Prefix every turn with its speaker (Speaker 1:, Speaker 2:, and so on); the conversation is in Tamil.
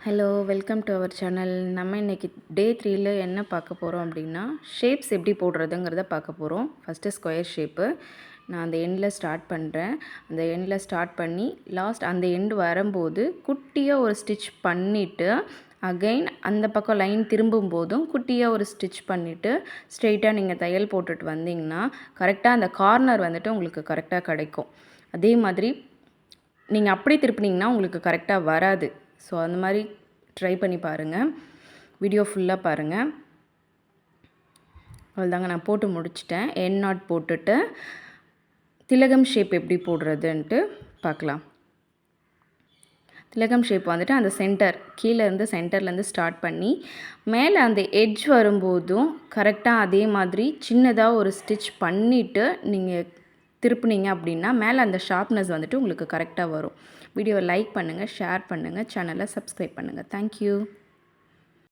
Speaker 1: Hello welcome to our channel. நம்ம இன்றைக்கி டே 3ல் என்ன பார்க்க போகிறோம் அப்படின்னா, ஷேப்ஸ் எப்படி போடுறதுங்கிறத பார்க்க போகிறோம். ஃபஸ்ட்டு ஸ்கொயர் ஷேப்பு நான் அந்த எண்டில் ஸ்டார்ட் பண்ணுறேன். அந்த எண்டில் ஸ்டார்ட் பண்ணி லாஸ்ட் அந்த எண்டு வரும்போது குட்டியாக ஒரு ஸ்டிச் பண்ணிவிட்டு அகைன் அந்த பக்கம் லைன் திரும்பும் போதும் குட்டியாக ஒரு ஸ்டிச் பண்ணிவிட்டு ஸ்ட்ரெயிட்டாக நீங்கள் தையல் போட்டுட்டு வந்தீங்கன்னா கரெக்டாக அந்த கார்னர் வந்துட்டு உங்களுக்கு கரெக்டாக கிடைக்கும். அதே மாதிரி நீங்கள் அப்படி திருப்பினீங்கன்னா உங்களுக்கு கரெக்டாக வராது. ஸோ அந்த மாதிரி ட்ரை பண்ணி பாருங்கள். வீடியோ ஃபுல்லாக பாருங்கள். அவ்வளோதாங்க, நான் போட்டு முடிச்சிட்டேன். எண்ட் நாட் போட்டுட்டு திலகம் ஷேப் எப்படி போடுறதுன்ட்டு பார்க்கலாம். திலகம் ஷேப் வந்துட்டு அந்த சென்டர் கீழேருந்து சென்டர்லேருந்து ஸ்டார்ட் பண்ணி மேலே அந்த எட்ஜ் வரும்போதும் கரெக்டாக அதே மாதிரி சின்னதாக ஒரு ஸ்டிச் பண்ணிவிட்டு நீங்கள் திருப்புனீங்க அப்படின்னா மேலே அந்த ஷார்ப்னஸ் வந்துட்டு உங்களுக்கு கரெக்டாக வரும். வீடியோவை லைக் பண்ணுங்கள், ஷேர் பண்ணுங்கள், சேனலை சப்ஸ்கிரைப் பண்ணுங்கள். தேங்க்யூ.